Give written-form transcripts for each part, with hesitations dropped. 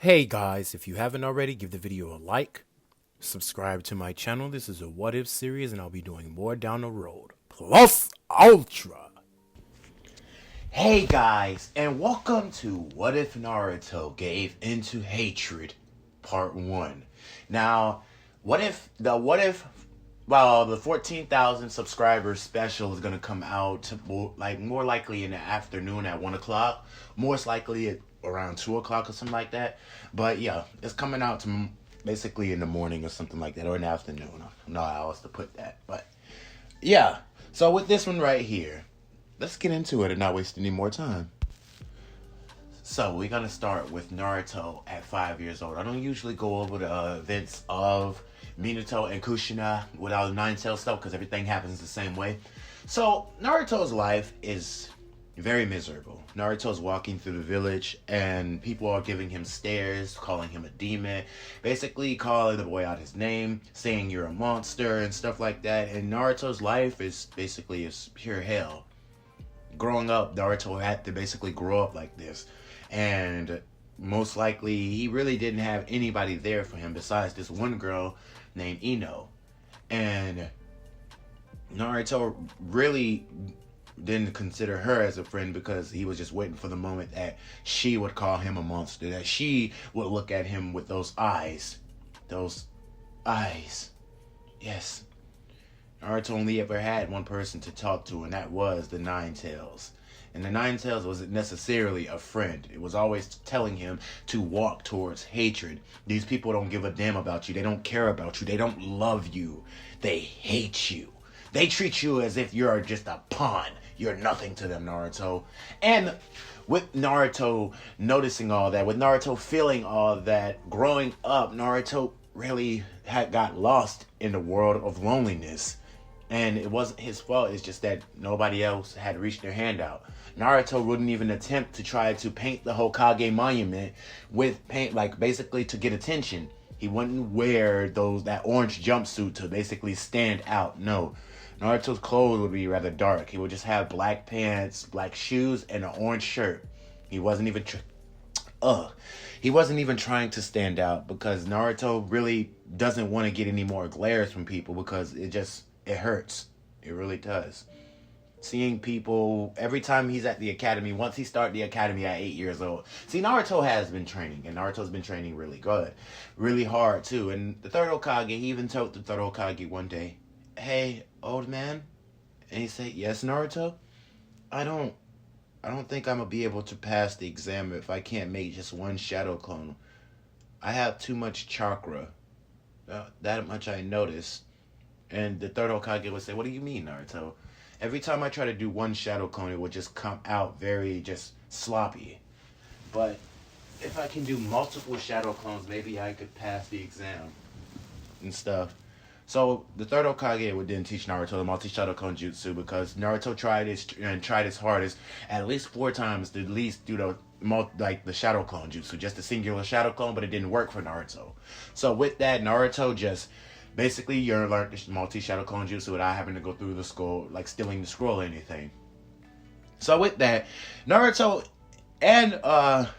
Hey guys, if you haven't already, give the video a like, subscribe to my channel. This is a what if series and I'll be doing more down the road. Plus Ultra! Hey guys, and welcome to What If Naruto Gave Into Hatred Part 1. Now, the 14,000 subscribers special is going to come out more likely in the afternoon at 1 o'clock, most likely at around 2 o'clock or something like that. But yeah, it's coming out to basically in the morning or something like that, or in the afternoon. I don't know how else to put that. But yeah, so with this one right here, let's get into it and not waste any more time. So we're gonna start with Naruto at 5 years old. I don't usually go over the events of Minato and Kushina without the Nine Tails stuff because everything happens the same way. So Naruto's life is very miserable. Naruto's walking through the village and people are giving him stares, calling him a demon, basically calling the boy out his name, saying you're a monster and stuff like that. And Naruto's life is basically pure hell. Growing up, Naruto had to basically grow up like this. And most likely, he really didn't have anybody there for him besides this one girl named Ino. And Naruto really didn't consider her as a friend because he was just waiting for the moment that she would call him a monster, that she would look at him with those eyes. Those eyes. Yes. Naruto only ever had one person to talk to, and that was the Nine Tails. And the Nine Tails wasn't necessarily a friend. It was always telling him to walk towards hatred. These people don't give a damn about you. They don't care about you. They don't love you. They hate you. They treat you as if you're just a pawn. You're nothing to them, Naruto. And with Naruto noticing all that, with Naruto feeling all that, growing up, Naruto really had got lost in the world of loneliness. And it wasn't his fault, it's just that nobody else had reached their hand out. Naruto wouldn't even attempt to try to paint the Hokage monument with paint, like basically to get attention. He wouldn't wear that orange jumpsuit to basically stand out. No. Naruto's clothes would be rather dark. He would just have black pants, black shoes, and an orange shirt. He wasn't even trying to stand out because Naruto really doesn't want to get any more glares from people because it hurts. It really does. Seeing people, every time he's at the academy, once he started the academy at 8 years old. See, Naruto has been training, and Naruto's been training really good. Really hard, too. And the third Hokage, he even told the third Hokage one day, "Hey, old man." And he said, "Yes, Naruto? I don't think I'm going to be able to pass the exam if I can't make just one shadow clone. I have too much chakra. That much I noticed." And the third Hokage would say, "What do you mean, Naruto? Every time I try to do one shadow clone, it would just come out very just sloppy. But if I can do multiple shadow clones, maybe I could pass the exam and stuff." So the third Hokage would then teach Naruto the multi-shadow clone jutsu because Naruto tried his hardest at least 4 times to at least do the shadow clone jutsu, just a singular shadow clone, but it didn't work for Naruto. So with that, Naruto just basically learned the multi-shadow clone jutsu without having to go through the scroll, like stealing the scroll or anything. So with that, Naruto, and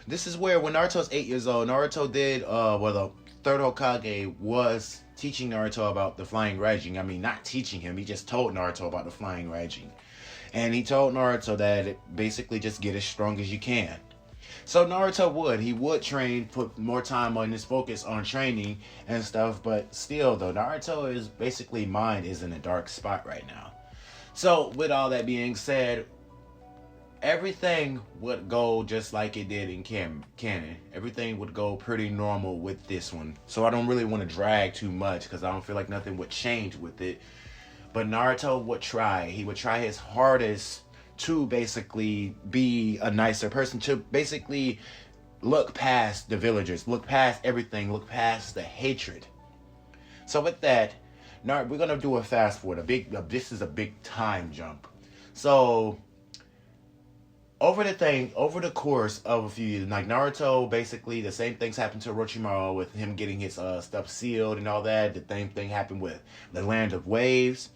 this is where when Naruto's 8 years old, Naruto did the third Hokage was teaching Naruto about the flying Raijin. I mean, not teaching him, he just told Naruto about the flying Raijin. And he told Naruto that basically just get as strong as you can. So Naruto would train, put more time on his focus on training and stuff, but still though, Naruto is basically mind is in a dark spot right now. So with all that being said, everything would go just like it did in canon. Everything would go pretty normal with this one. So I don't really want to drag too much because I don't feel like nothing would change with it. But Naruto would try. He would try his hardest to basically be a nicer person, to basically look past the villagers, look past everything, look past the hatred. So with that, we're going to do a fast forward. This is a big time jump. So over the course of a few years, like Naruto, basically the same things happened to Orochimaru with him getting his stuff sealed and all that. The same thing happened with the Land of Waves.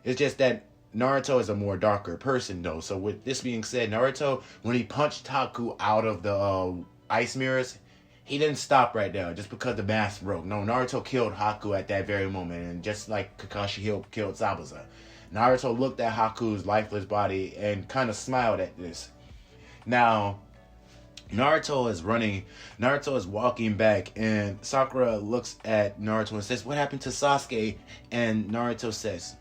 It's just that Naruto is a more darker person though. So with this being said, Naruto, when he punched Taku out of the ice mirrors, he didn't stop right there just because the mask broke. No, Naruto killed Haku at that very moment, and just like Kakashi killed Zabuza. Naruto looked at Haku's lifeless body and kind of smiled at this. Now, Naruto is running. Naruto is walking back, and Sakura looks at Naruto and says, "What happened to Sasuke?" And Naruto says,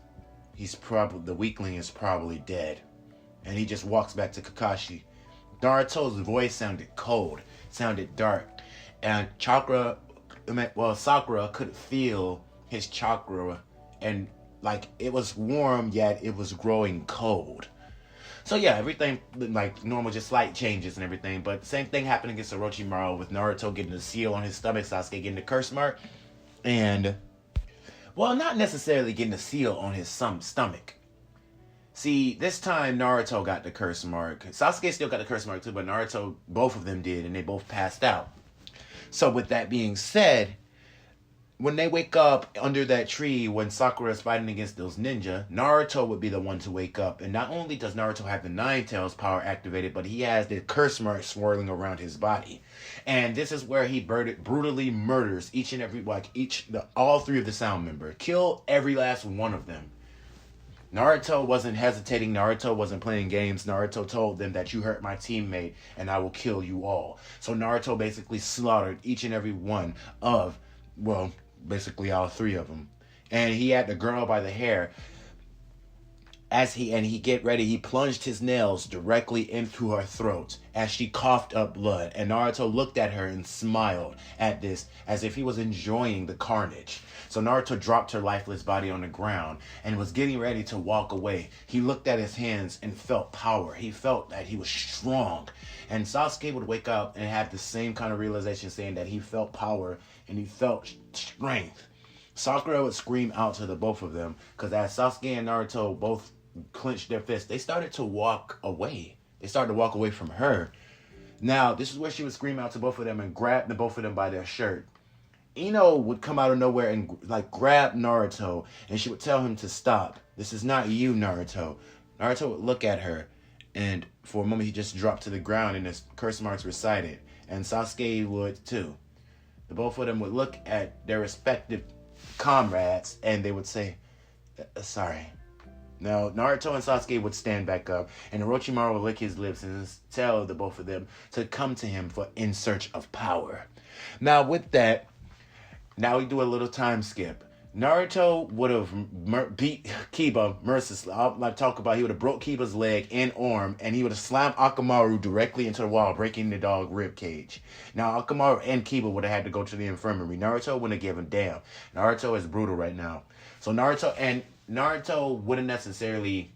the weakling is probably dead." And he just walks back to Kakashi. Naruto's voice sounded cold, sounded dark, and Sakura could feel his chakra, and like it was warm, yet it was growing cold. So yeah, everything like normal, just slight changes and everything. But the same thing happened against Orochimaru with Naruto getting the seal on his stomach, Sasuke getting the curse mark, and well, not necessarily getting the seal on his stomach. See, this time Naruto got the curse mark. Sasuke still got the curse mark too, but Naruto, both of them did, and they both passed out. So with that being said, when they wake up under that tree when Sakura is fighting against those ninja, Naruto would be the one to wake up. And not only does Naruto have the Nine Tails power activated, but he has the curse mark swirling around his body. And this is where he brutally murders each and every, all three of the sound members. Kill every last one of them. Naruto wasn't hesitating. Naruto wasn't playing games. Naruto told them that you hurt my teammate and I will kill you all. So Naruto basically slaughtered each and every one of, basically all three of them. And he had the girl by the hair. He plunged his nails directly into her throat as she coughed up blood. And Naruto looked at her and smiled at this as if he was enjoying the carnage. So Naruto dropped her lifeless body on the ground and was getting ready to walk away. He looked at his hands and felt power. He felt that he was strong. And Sasuke would wake up and have the same kind of realization, saying that he felt power and he felt strength. Sakura would scream out to the both of them, because as Sasuke and Naruto both clenched their fists, they started to walk away. They started to walk away from her. Now, this is where she would scream out to both of them and grab the both of them by their shirt. Ino would come out of nowhere and grab Naruto, and she would tell him to stop. "This is not you, Naruto." Naruto would look at her, and for a moment he just dropped to the ground and his curse marks recited. And Sasuke would too. The both of them would look at their respective comrades and they would say, "Sorry." Now, Naruto and Sasuke would stand back up, and Orochimaru would lick his lips and tell the both of them to come to him in search of power. Now, with that, now we do a little time skip. Naruto would have beat Kiba mercilessly. He would have broke Kiba's leg and arm, and he would have slammed Akamaru directly into the wall, breaking the dog rib cage. Now, Akamaru and Kiba would have had to go to the infirmary. Naruto wouldn't have given a damn. Naruto is brutal right now. So Naruto wouldn't necessarily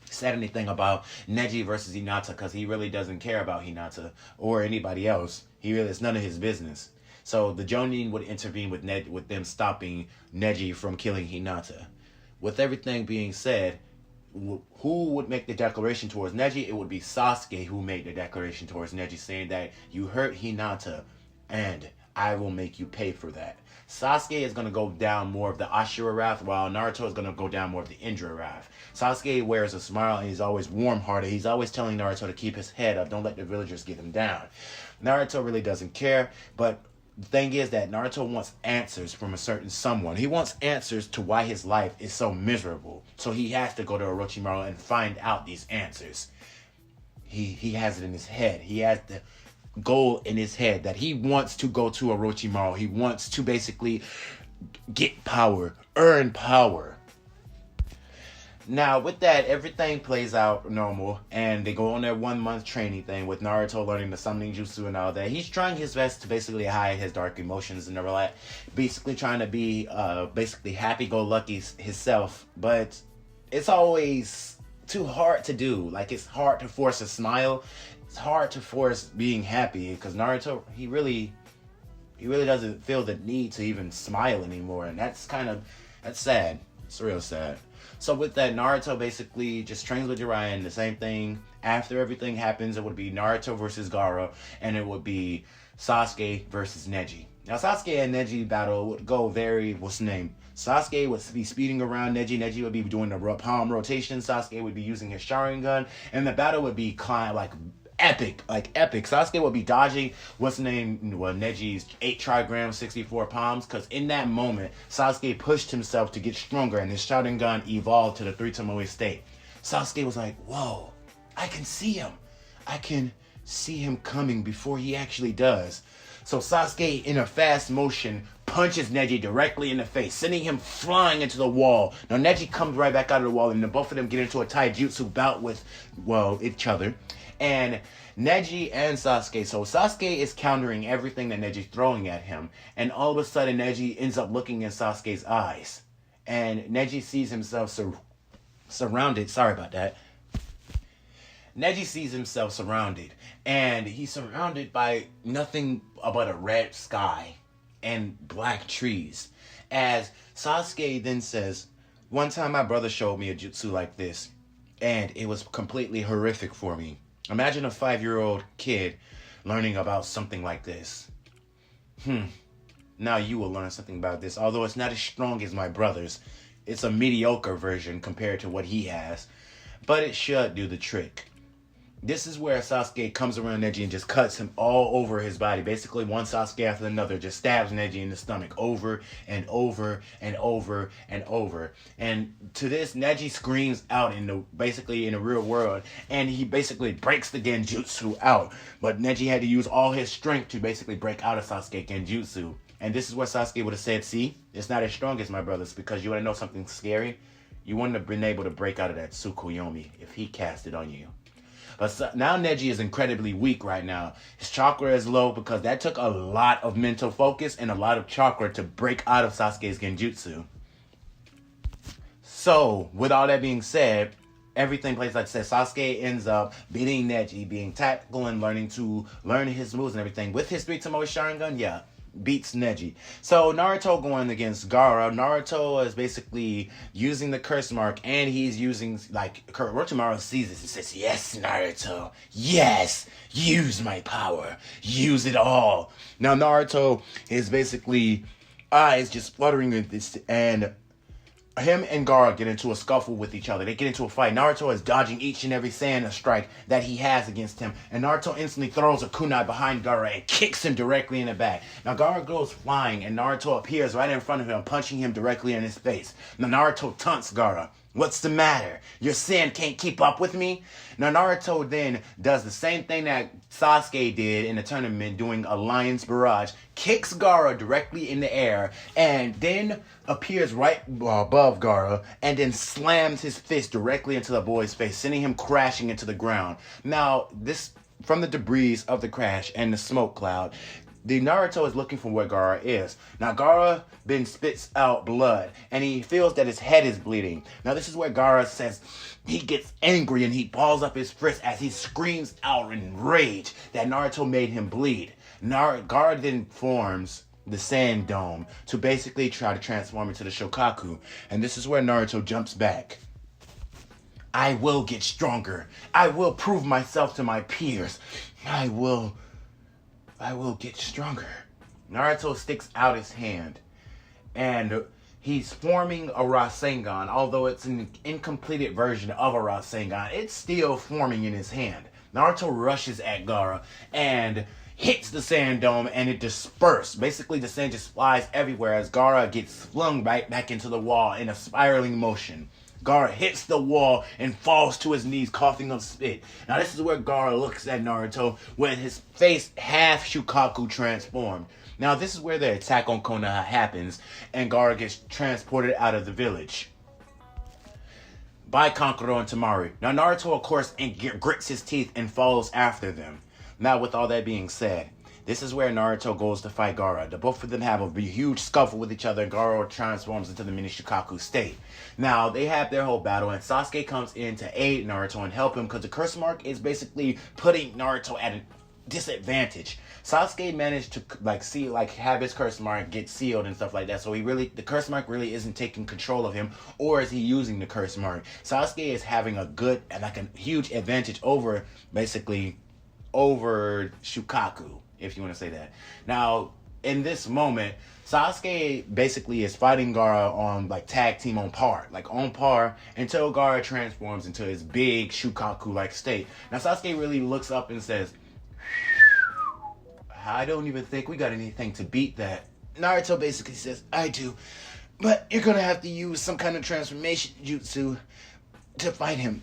said anything about Neji versus Hinata, because he really doesn't care about Hinata or anybody else. It's none of his business. So the Jonin would intervene with them stopping Neji from killing Hinata. With everything being said, who would make the declaration towards Neji? It would be Sasuke who made the declaration towards Neji, saying that you hurt Hinata and I will make you pay for that. Sasuke is going to go down more of the Ashura wrath, while Naruto is going to go down more of the Indra wrath. Sasuke wears a smile and he's always warm-hearted. He's always telling Naruto to keep his head up. Don't let the villagers get him down. Naruto really doesn't care, but the thing is that Naruto wants answers from a certain someone. He wants answers to why his life is so miserable. So he has to go to Orochimaru and find out these answers. He has it in his head. He has the goal in his head that he wants to go to Orochimaru. He wants to basically get power, earn power. Now, with that, everything plays out normal, and they go on their 1 month training thing with Naruto learning the summoning jutsu and all that. He's trying his best to basically hide his dark emotions and all that, basically trying to be basically happy-go-lucky himself, but it's always too hard to do. Like, it's hard to force a smile. It's hard to force being happy, because Naruto, he really doesn't feel the need to even smile anymore, and that's sad. It's real sad. So with that, Naruto basically just trains with Jiraiya, the same thing. After everything happens, it would be Naruto versus Gaara, and it would be Sasuke versus Neji. Now, Sasuke and Neji battle would go Sasuke would be speeding around Neji. Neji would be doing the palm rotation. Sasuke would be using his Sharingan, and the battle would be epic, like epic. Sasuke would be dodging what's the name, well, Neji's 8 trigrams, 64 palms, because in that moment, Sasuke pushed himself to get stronger, and his Sharingan evolved to the 3 Tomoe state. Sasuke was like, whoa, I can see him. I can see him coming before he actually does. So Sasuke, in a fast motion, punches Neji directly in the face, sending him flying into the wall. Now Neji comes right back out of the wall, and the both of them get into a taijutsu bout with, well, each other. And Neji and Sasuke, so Sasuke is countering everything that Neji's throwing at him. And all of a sudden, Neji ends up looking in Sasuke's eyes. And Neji sees himself surrounded. Sorry about that. Neji sees himself surrounded, and he's surrounded by nothing but a red sky and black trees. As Sasuke then says, one time my brother showed me a jutsu like this, and it was completely horrific for me. Imagine a 5-year-old kid learning about something like this. Now you will learn something about this. Although it's not as strong as my brother's, it's a mediocre version compared to what he has, but it should do the trick. This is where Sasuke comes around Neji and just cuts him all over his body. Basically, one Sasuke after another just stabs Neji in the stomach over and over and over and over. And to this, Neji screams out basically in the real world, and he basically breaks the genjutsu out. But Neji had to use all his strength to basically break out of Sasuke genjutsu. And this is where Sasuke would have said, see, it's not as strong as my brother's, because you want to know something scary? You wouldn't have been able to break out of that Tsukuyomi if he cast it on you. But now Neji is incredibly weak right now. His chakra is low because that took a lot of mental focus and a lot of chakra to break out of Sasuke's genjutsu. So, with all that being said, everything plays like I said. Sasuke ends up beating Neji, being tactical and learning his moves and everything. With his 3 Tomoe Sharingan, beats Neji. So Naruto going against Gaara. Naruto is basically using the curse mark, and he's using, like, Orochimaru sees this and says, yes, Naruto, yes, use my power, use it all. Now Naruto is basically eyes just fluttering with this, and him and Gaara get into a scuffle with each other. They get into a fight. Naruto is dodging each and every sand strike that he has against him. And Naruto instantly throws a kunai behind Gaara and kicks him directly in the back. Now Gaara goes flying, and Naruto appears right in front of him, punching him directly in his face. Now Naruto taunts Gaara. What's the matter? Your sand can't keep up with me? Now Naruto then does the same thing that Sasuke did in the tournament, doing a Lion's Barrage, kicks Gaara directly in the air, and then appears right above Gaara, and then slams his fist directly into the boy's face, sending him crashing into the ground. Now, this, from the debris of the crash and the smoke cloud, the Naruto is looking for where Gaara is. Now, Gaara then spits out blood, and he feels that his head is bleeding. Now, this is where Gaara says he gets angry, and he balls up his fist as he screams out in rage that Naruto made him bleed. Gaara then forms the Sand Dome to basically try to transform into the Shokaku. And this is where Naruto jumps back. I will get stronger. I will prove myself to my peers. I will get stronger. Naruto sticks out his hand, and he's forming a Rasengan. Although it's an incompleted version of a Rasengan, it's still forming in his hand. Naruto rushes at Gaara and hits the Sand Dome, and it disperses. Basically, the sand just flies everywhere as Gaara gets flung right back into the wall in a spiraling motion. Gaara hits the wall and falls to his knees, coughing up spit. Now, this is where Gaara looks at Naruto with his face half Shukaku transformed. Now, this is where the attack on Konoha happens, and Gaara gets transported out of the village by Kankuro and Temari. Now, Naruto, of course, grits his teeth and follows after them. Now, with all that being said, this is where Naruto goes to fight Gaara. The both of them have a huge scuffle with each other, and Gaara transforms into the mini Shukaku state. Now, they have their whole battle, and Sasuke comes in to aid Naruto and help him, because the curse mark is basically putting Naruto at a disadvantage. Sasuke managed to have his curse mark get sealed and stuff like that, so the curse mark really isn't taking control of him, or is he using the curse mark? Sasuke is having a huge advantage over Shukaku, if you want to say that. Now, in this moment, Sasuke basically is fighting Gaara on like tag team on par. Like on par until Gaara transforms into his big Shukaku like state. Now Sasuke really looks up and says, I don't even think we got anything to beat that. Naruto basically says, I do. But you're gonna have to use some kind of transformation jutsu to fight him.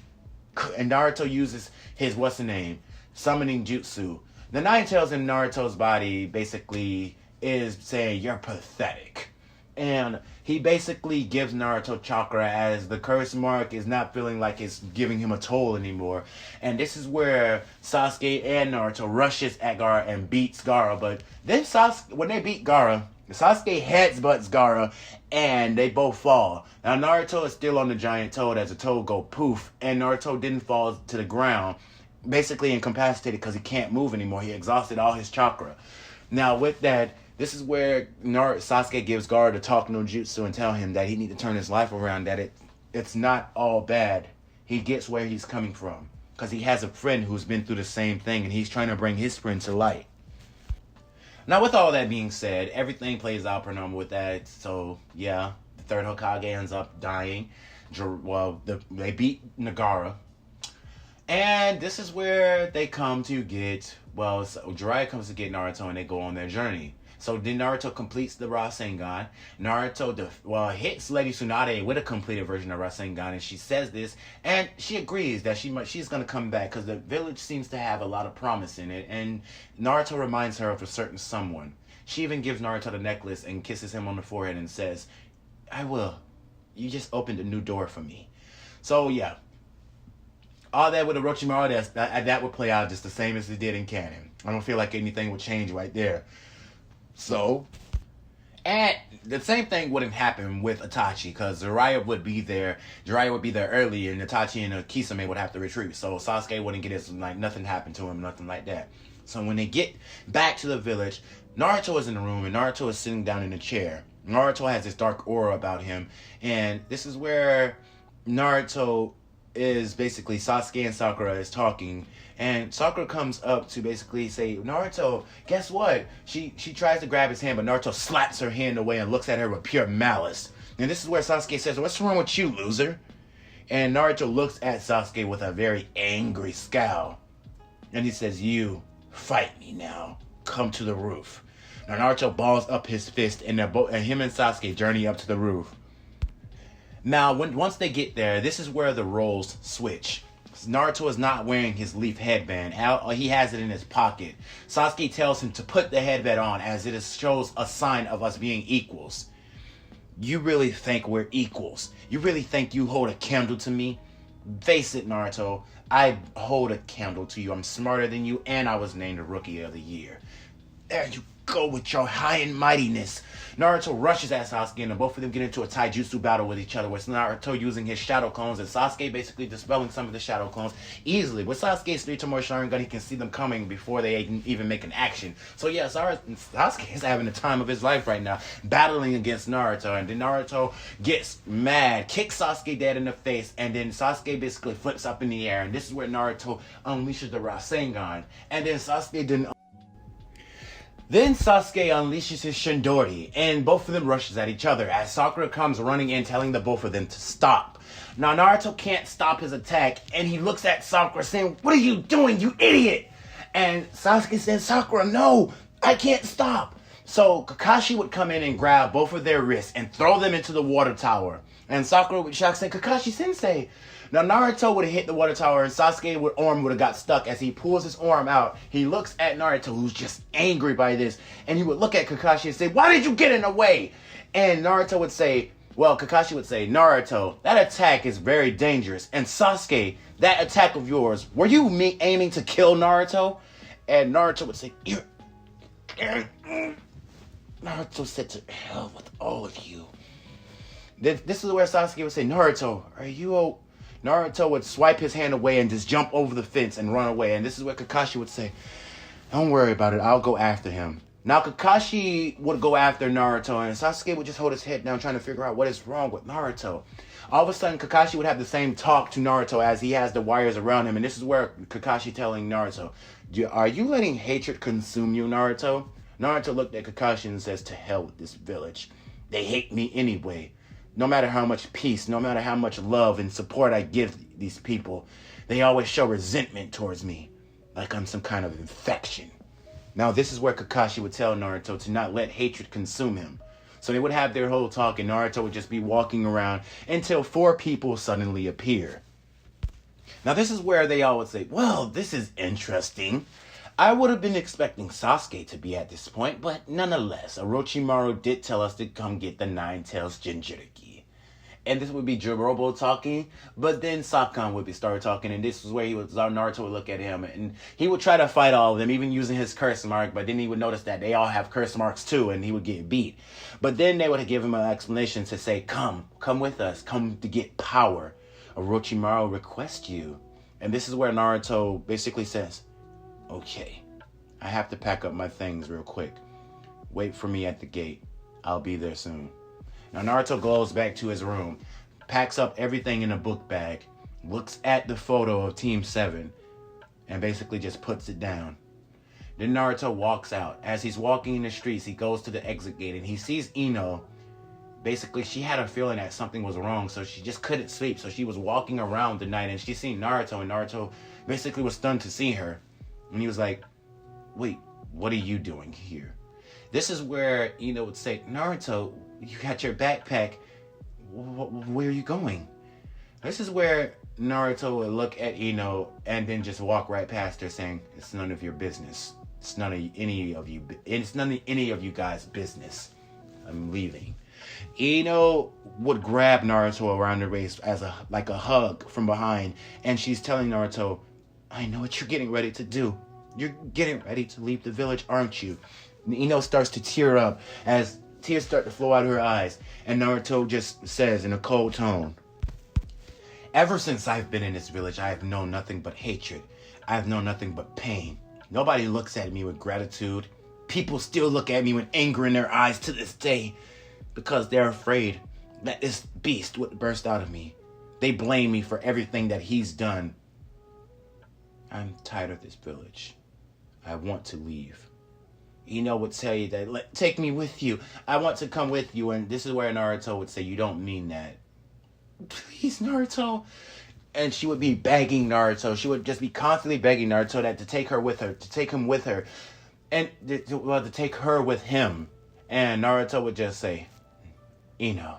And Naruto uses his, what's the name? Summoning jutsu. The Nine Tails in Naruto's body basically is saying, you're pathetic. And he basically gives Naruto chakra as the curse mark is not feeling like it's giving him a toll anymore. And this is where Sasuke and Naruto rushes at Gaara and beats Gaara. But then when they beat Gaara, Sasuke headbutts Gaara and they both fall. Now Naruto is still on the giant toad as the toad go poof, and Naruto didn't fall to the ground, basically incapacitated because he can't move anymore. He exhausted all his chakra. Now with that, this is where Sasuke gives Gaara the talk no jutsu and tell him that he need to turn his life around, that it's not all bad. He gets where he's coming from because he has a friend who's been through the same thing and he's trying to bring his friend to light. Now, with all that being said, everything plays out per normal with that. So, yeah, the third Hokage ends up dying. They beat Nagara. And this is where they come to get, Jiraiya comes to get Naruto and they go on their journey. So then Naruto completes the Rasengan. Naruto hits Lady Tsunade with a completed version of Rasengan, and she says this, and she agrees that she's going to come back because the village seems to have a lot of promise in it, and Naruto reminds her of a certain someone. She even gives Naruto the necklace and kisses him on the forehead and says, I will. You just opened a new door for me. So yeah, all that with Orochimaru, that would play out just the same as it did in canon. I don't feel like anything would change right there. So, and the same thing wouldn't happen with Itachi because Jiraiya would be there early, and Itachi and Kisame would have to retreat. So Sasuke wouldn't get his, nothing happened to him, nothing like that. So when they get back to the village, Naruto is in the room and Naruto is sitting down in a chair. Naruto has this dark aura about him, and this is where Naruto is basically Sasuke and Sakura is talking. And Sakura comes up to basically say, Naruto, guess what? She tries to grab his hand, but Naruto slaps her hand away and looks at her with pure malice. And this is where Sasuke says, what's wrong with you, loser? And Naruto looks at Sasuke with a very angry scowl. And he says, you, fight me now. Come to the roof. Now Naruto balls up his fist, and him and Sasuke journey up to the roof. Now, once they get there, this is where the roles switch. Naruto is not wearing his leaf headband. He has it in his pocket. Sasuke tells him to put the headband on as it shows a sign of us being equals. You really think we're equals? You really think you hold a candle to me? Face it, Naruto. I hold a candle to you. I'm smarter than you, and I was named the Rookie of the Year. There you go with your high and mightiness. Naruto rushes at Sasuke, and both of them get into a taijutsu battle with each other, with Naruto using his shadow clones and Sasuke basically dispelling some of the shadow clones easily. With Sasuke's 3 Tomura Sharingan, he can see them coming before they even make an action. So yeah, Sasuke is having the time of his life right now, battling against Naruto, and then Naruto gets mad, kicks Sasuke dead in the face, and then Sasuke basically flips up in the air, and this is where Naruto unleashes the Rasengan, and then Then Sasuke unleashes his Shindori, and both of them rushes at each other as Sakura comes running in telling the both of them to stop. Now Naruto can't stop his attack, and he looks at Sakura saying, what are you doing, you idiot? And Sasuke says, Sakura, no, I can't stop. So Kakashi would come in and grab both of their wrists and throw them into the water tower. And Sakura would shock, saying, Kakashi-sensei. Now Naruto would have hit the water tower and Sasuke's arm would have got stuck. As he pulls his arm out, he looks at Naruto, who's just angry by this, and he would look at Kakashi and say, why did you get in the way? And Kakashi would say, Naruto, that attack is very dangerous. And Sasuke, that attack of yours, were you aiming to kill Naruto? And Naruto would say, Naruto said, to hell with all of you. This is where Sasuke would say, Naruto, are you Naruto would swipe his hand away and just jump over the fence and run away. And this is where Kakashi would say, don't worry about it, I'll go after him. Now Kakashi would go after Naruto, and Sasuke would just hold his head down trying to figure out what is wrong with Naruto. All of a sudden, Kakashi would have the same talk to Naruto as he has the wires around him. And this is where Kakashi telling Naruto, are you letting hatred consume you, Naruto? Naruto looked at Kakashi and says, to hell with this village. They hate me anyway. No matter how much peace, no matter how much love and support I give these people, they always show resentment towards me, like I'm some kind of infection. Now, this is where Kakashi would tell Naruto to not let hatred consume him. So they would have their whole talk, and Naruto would just be walking around until 4 people suddenly appear. Now, this is where they all would say, well, this is interesting. I would have been expecting Sasuke to be at this point, but nonetheless, Orochimaru did tell us to come get the 9 Tails Jinchuriki. And this would be Jirobo talking, but then Sakon would start talking, and this is where Naruto would look at him, and he would try to fight all of them, even using his curse mark, but then he would notice that they all have curse marks too, and he would get beat. But then they would give him an explanation to say, come with us, come to get power. Orochimaru requests you. And this is where Naruto basically says, okay, I have to pack up my things real quick. Wait for me at the gate. I'll be there soon. Now Naruto goes back to his room, packs up everything in a book bag, looks at the photo of Team 7, and basically just puts it down. Then Naruto walks out. As he's walking in the streets, he goes to the exit gate and he sees Ino. Basically, she had a feeling that something was wrong, so she just couldn't sleep. So she was walking around the night and she seen Naruto, and Naruto basically was stunned to see her. And he was like, wait, what are you doing here? This is where Ino would say, Naruto, you got your backpack. Where are you going? This is where Naruto would look at Ino and then just walk right past her saying, it's none of your business. It's none of any of you guys' business. I'm leaving. Ino would grab Naruto around the waist as like a hug from behind, and she's telling Naruto, I know what you're getting ready to do. You're getting ready to leave the village, aren't you? And Ino starts to tear up as tears start to flow out of her eyes, and Naruto just says in a cold tone, ever since I've been in this village, I have known nothing but hatred. I have known nothing but pain. Nobody looks at me with gratitude. People still look at me with anger in their eyes to this day, because they're afraid that this beast would burst out of me. They blame me for everything that he's done. I'm tired of this village. I want to leave. Ino would tell you that, take me with you. I want to come with you. And this is where Naruto would say, you don't mean that. Please, Naruto. And she would be begging Naruto. She would just be constantly begging Naruto that to take her with her, to take him with her, and to take her with him. And Naruto would just say, Ino.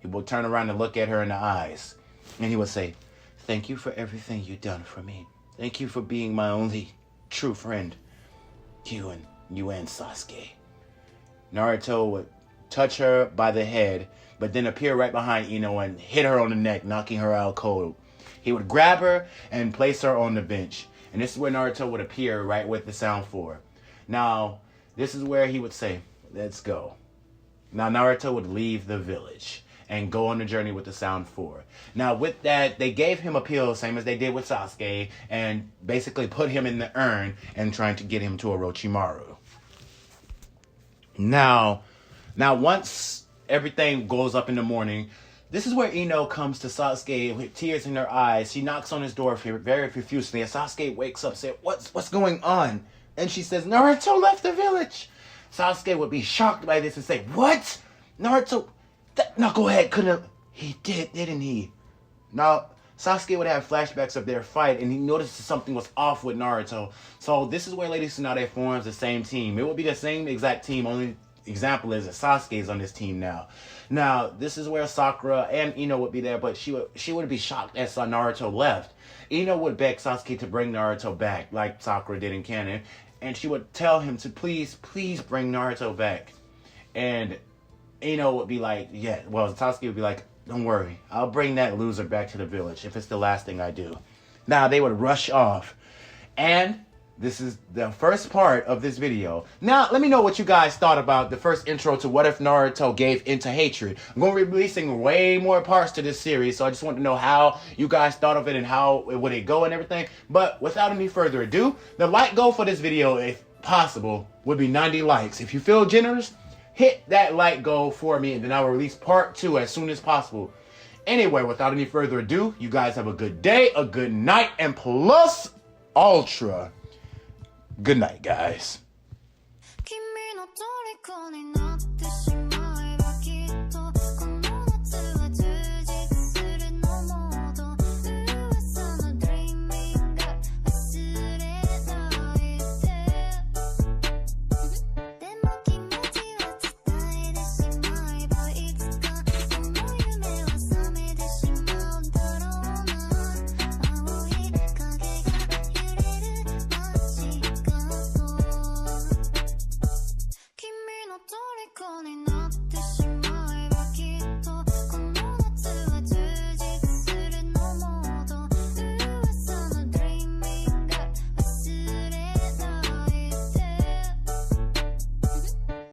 He would turn around and look at her in the eyes. And he would say, thank you for everything you've done for me. Thank you for being my only true friend. You and Sasuke. Naruto would touch her by the head, but then appear right behind Ino and hit her on the neck, knocking her out cold. He would grab her and place her on the bench. And this is where Naruto would appear right with the Sound 4. Now, this is where he would say, let's go. Now, Naruto would leave the village and go on the journey with the Sound 4. Now, with that, they gave him a pill, same as they did with Sasuke, and basically put him in the urn and trying to get him to Orochimaru. Now, once everything goes up in the morning, this is where Ino comes to Sasuke with tears in her eyes. She knocks on his door very profusely, and Sasuke wakes up, saying, "What's going on?" And she says, "Naruto left the village." Sasuke would be shocked by this and say, "What? Naruto? That knucklehead couldn't have..." He did, didn't he? Now, Sasuke would have flashbacks of their fight, and he noticed something was off with Naruto. So this is where Lady Tsunade forms the same team. It would be the same exact team, only example is that Sasuke is on this team now. Now, this is where Sakura and Ino would be there, but she would be shocked as Naruto left. Ino would beg Sasuke to bring Naruto back, like Sakura did in canon, and she would tell him to please bring Naruto back. And Ino would be like, yeah, well, Sasuke would be like, don't worry, I'll bring that loser back to the village if it's the last thing I do. Now, they would rush off. And this is the first part of this video. Now, let me know what you guys thought about the first intro to What If Naruto Gave Into Hatred. I'm going to be releasing way more parts to this series, so I just want to know how you guys thought of it and how would it go and everything. But without any further ado, the like goal for this video, if possible, would be 90 likes. If you feel generous, hit that like goal for me, and then I will release part 2 as soon as possible. Anyway, without any further ado, you guys have a good day, a good night, and plus ultra. Good night, guys.